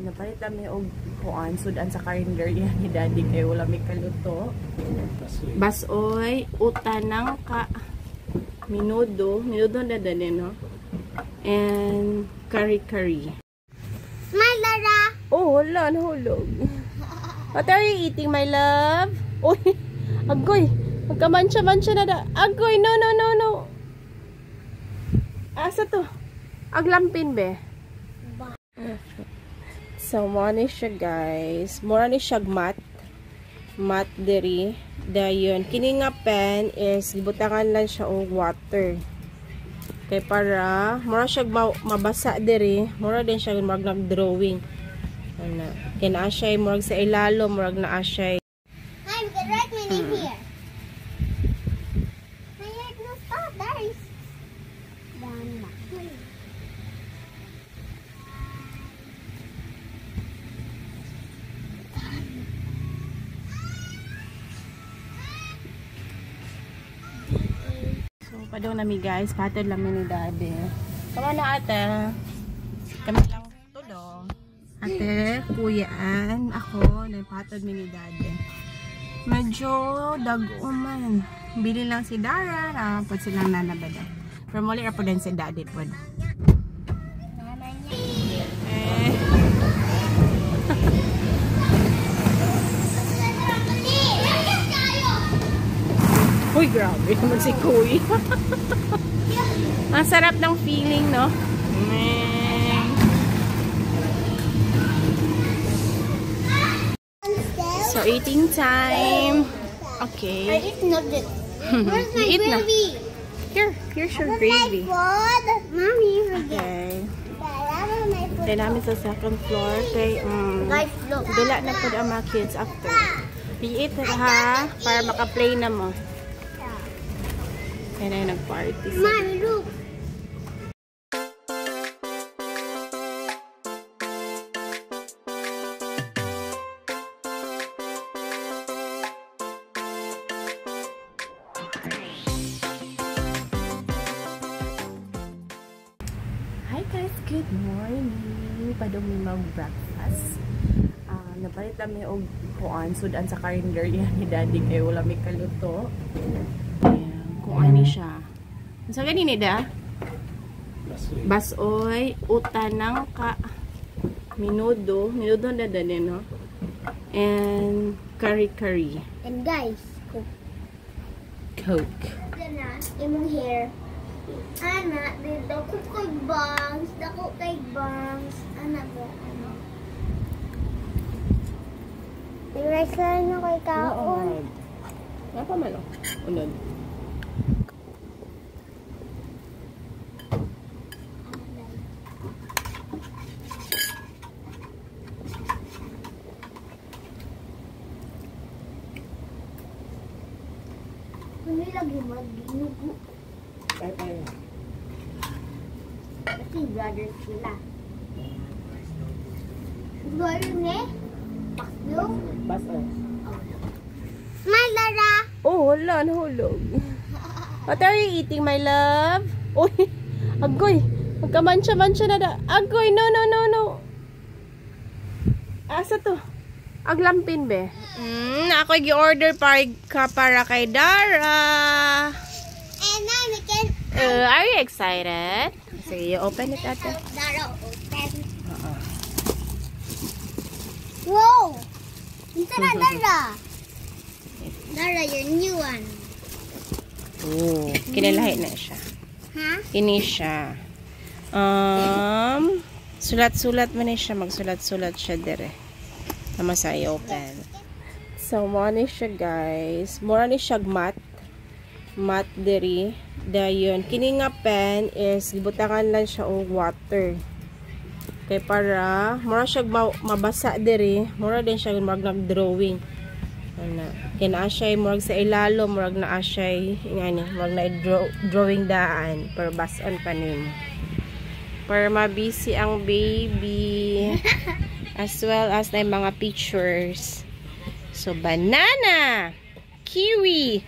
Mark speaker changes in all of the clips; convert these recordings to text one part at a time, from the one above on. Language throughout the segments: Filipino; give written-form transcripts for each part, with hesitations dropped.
Speaker 1: Napalit kami og kuan sudan sa karinderya ni Daddy kay wala may kaluto. Basoy, utanang ka minudo na dali, no? And curry.
Speaker 2: My Lara.
Speaker 1: Oh, wala, nahulog. What are you eating, my love? Uy, agoy. Magkamansya-mansya na da. Agoy, no. Asa to? Aglampin, be? So, muna siya, guys. Mura ni siya mat diri. Dayon. Kini nga pen is, gibutangan lang siya og water. Kay para, mura siya mabasa diri. Mura din siya nag-drawing. Kina siya murag sa ilalo, murag na siya.
Speaker 2: I'm gonna write my name here. I have no stop. There is Dana.
Speaker 1: So, padaw nami guys. Patod lang ni Daddy. Kama na ate. Kami lang tulo. Ate, kuyaan, ako, napatod ni Daddy. Medyo dago man. Bili lang si Dara, pwede silang nanabada. Pero muli po din si Daddy po. Uy, grabe naman si Kuy. Ang sarap ng feeling, no? So, eating time. Okay.
Speaker 2: I eat noodles. Where's my gravy?
Speaker 1: Here's your gravy.
Speaker 2: Mommy, forget.
Speaker 1: Okay. Then namin sa second floor. Kay,
Speaker 2: Guys, look.
Speaker 1: dula na po ang mga kids after. I-eat ha, para maka-play na mo. Kaya na nag-party.
Speaker 2: Mommy, look.
Speaker 1: Hi guys, good morning. Padong may mag-breakfast. Napalit kami og kuan sudan sa karinderya ni Daddy kay wala may kaluto. Ayan, kuan ni siya. Sa ganini da? Basoy, utanang ka minudo na dali, no? And curry.
Speaker 2: And guys,
Speaker 1: Coke.
Speaker 2: Dana, imong hair. Ana, dako kay bangs. Ana ba? I-rice na kay kaon.
Speaker 1: Apa man oh? Unod.
Speaker 2: Kung lagi mag-ginugo.
Speaker 1: Ay.
Speaker 2: Kasi brothers sila. Brother ne? Paklo?
Speaker 1: Basoy.
Speaker 2: My Lara.
Speaker 1: Oh, wala, nahulog. What are you eating, my love? Uy, agoy. Magkamansya-mansya na da. Agoy, no. Asa to? Aglampin, be? Ako gi-order para kay Dara.
Speaker 2: And now we can...
Speaker 1: Are you excited? Sige, you open it, ate.
Speaker 2: Dara, open. Wow! Ito na, Dara. Dara, your new one.
Speaker 1: Oh, kinalahi na siya.
Speaker 2: Ha?
Speaker 1: Ini siya. Sulat-sulat man na siya. Magsulat-sulat siya dire. Nama sa i-open. So, muna siya, guys. Mura ni siya mat diri. Dayon. Kini nga pen is, gibutangan lang siya og water. Kay para, mura siya mabasa diri. Mura din siya nag-drawing. Kina siya murag sa ilalo, murag na siya murag na drawing daan para bason pa nimo. Para mabisi ang baby. As well as na mga pictures. So, banana, kiwi,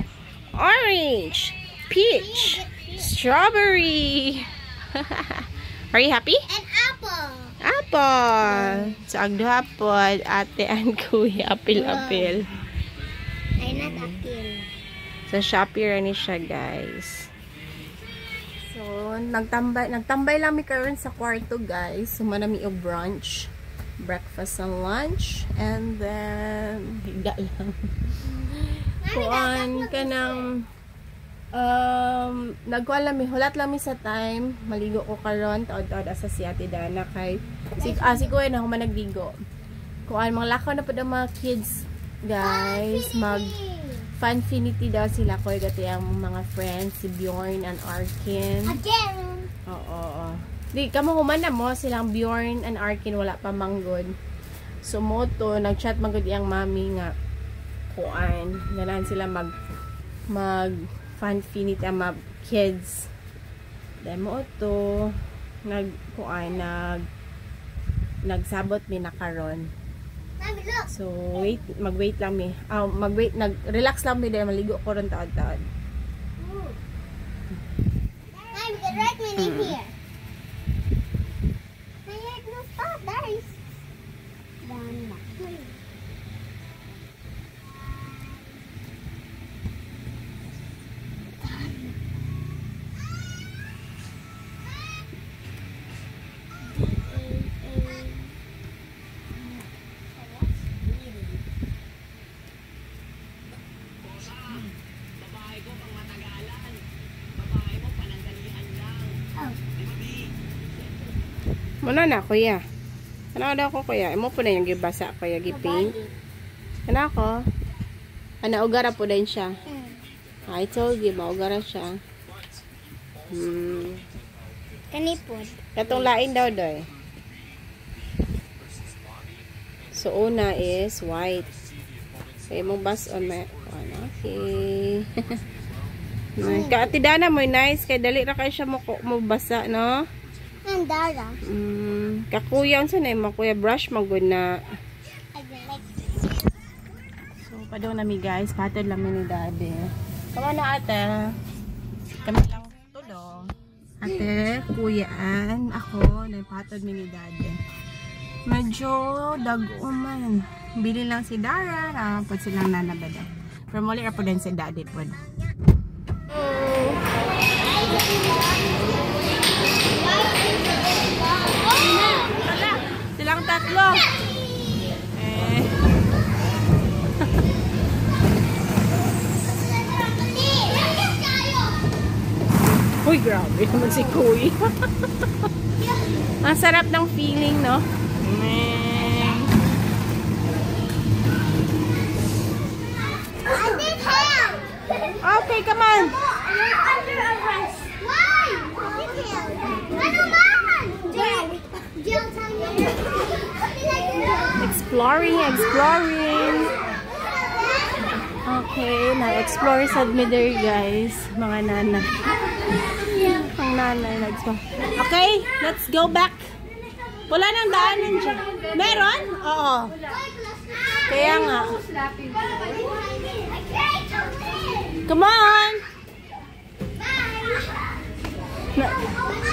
Speaker 1: orange, peach, strawberry. Are you happy?
Speaker 2: And apple.
Speaker 1: apple. So, ang duhapon, ate and kuya, apil-apil.
Speaker 2: Ay, not appeal.
Speaker 1: So, Shopee rin siya, guys. So, nagtambay lang mi karon sa kwarto, guys. So, manami yung brunch. Breakfast and lunch. And then, higa lang. Kuan ka ng nagkuha lang mi, hulat lang mi sa time. Maligo ko karon, taod-taod asa si Ate Dana kay si Kuya na human nagdigo. Kuan mga lakaw na pud ang mga kids, guys. Mag Funfinity daw sila ko gati ang mga friends si Bjorn and Arkin.
Speaker 2: Again.
Speaker 1: Oo. Di kamo human na mo silang Bjorn and Arkin wala pa manggod. So moto nag-chat manggod iyang mami nga kuan ganan sila mag Funfinity ang mga kids. Demo to nagkuan nagsabot mi na karon. So, mag-wait lang mi. Nag-relax lang mi dahil maligo ko ron taad-taad.
Speaker 2: Mom, get right when in here. No, stop, there is.
Speaker 1: Muna na, kuya. Ano daw ko, kuya? Imo po na yung gibasa, kuya, gipaint. Ano ako? Ugara po din siya. I told you, maugara siya.
Speaker 2: Kanipod.
Speaker 1: Katong lain daw, doy. So, una is white. Okay, mong bus on my... Okay. Kaatidana mo, nice. Kaya dali ra kayo siya mo basa, no?
Speaker 2: Dara.
Speaker 1: Kakuya unsa na mo kuya brush magud na. So padaw na mi guys, patod lang mi ni Daddy. Kama na ate. Kami lang tulong. Ate, kuyaan, ako na patod mi ni Daddy. Medyo dago man. Bili lang si Dara, pud silang nanabada. Pero muli ra pud din si Daddy pud. Silang tatlo. Uy, grabe naman si Kuya. Ang sarap ng feeling, no? Okay, come on.
Speaker 2: You're under arrest. Why? Ano man?
Speaker 1: Exploring. Okay, na-explore sa Midder, guys. Mga nana. Ang nanay na-explore. Okay, let's go back. Wala nang daanan dyan. Meron? Oo. Kaya nga. Come on!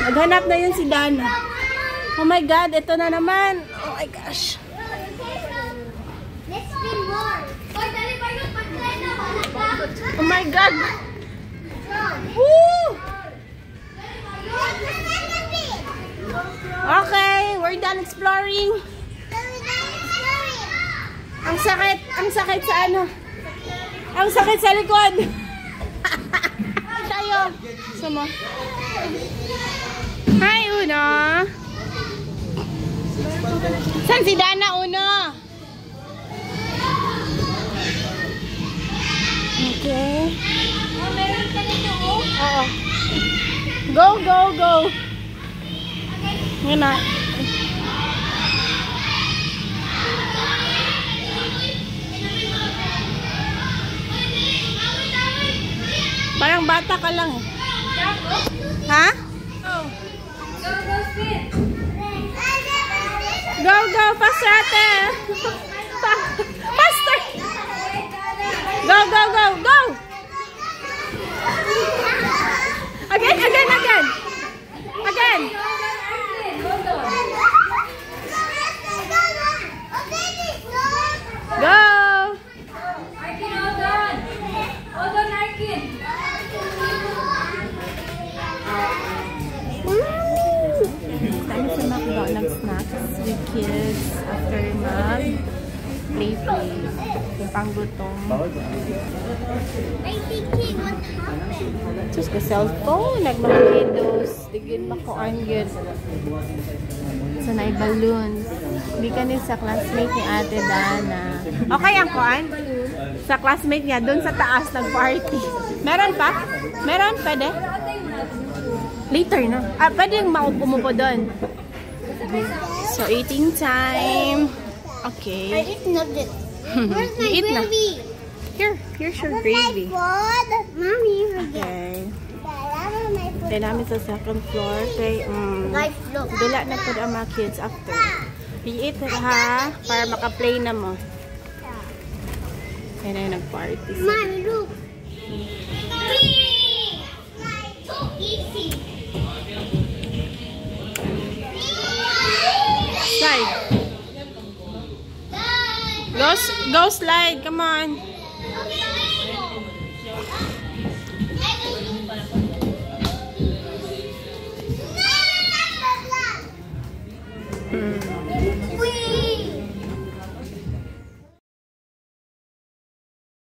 Speaker 1: Naghanap na yun si Dana. Oh my God, ito na naman. Oh my gosh.
Speaker 2: Let's spin more.
Speaker 1: Oh my God. Woo! Okay, we're done exploring. Ang sakit sa ano? Ang sakit sa likod. Tayo. Sumo. Hi, Uno. San si Dana, Uno? Okay.
Speaker 2: Meron ka nito,
Speaker 1: Oo. Go, go, go. Yan na. Parang bata ka lang eh. Ha? Go, go, faster ate. Faster. Go, go, go, go. Again. the kids after play. Yung panggutom.
Speaker 2: I'm thinking what happened.
Speaker 1: Just the cellphone, nagmang videos. Digin na ko ang good. Sanay balloons. Hindi ka sa classmate ni Ate Dana. Okay ang kuan? Sa classmate niya, doon sa taas nag-party. Meron pa? Meron? Pwede? Later na. Pwede yung maupo mo po doon. So, eating time. Okay.
Speaker 2: I eat nugget. Where's my
Speaker 1: You eat na.
Speaker 2: gravy?
Speaker 1: Here's your
Speaker 2: Where's
Speaker 1: gravy.
Speaker 2: my food? Mommy, forget.
Speaker 1: Okay.
Speaker 2: Where's my food?
Speaker 1: Kaya namin sa second floor. Kay,
Speaker 2: Life look.
Speaker 1: dula na po ang mga kids after. I-eat ha, para maka-play na mo. Kaya na yung nag-party.
Speaker 2: Mommy, look. So easy.
Speaker 1: Slide. Go slide. Come on.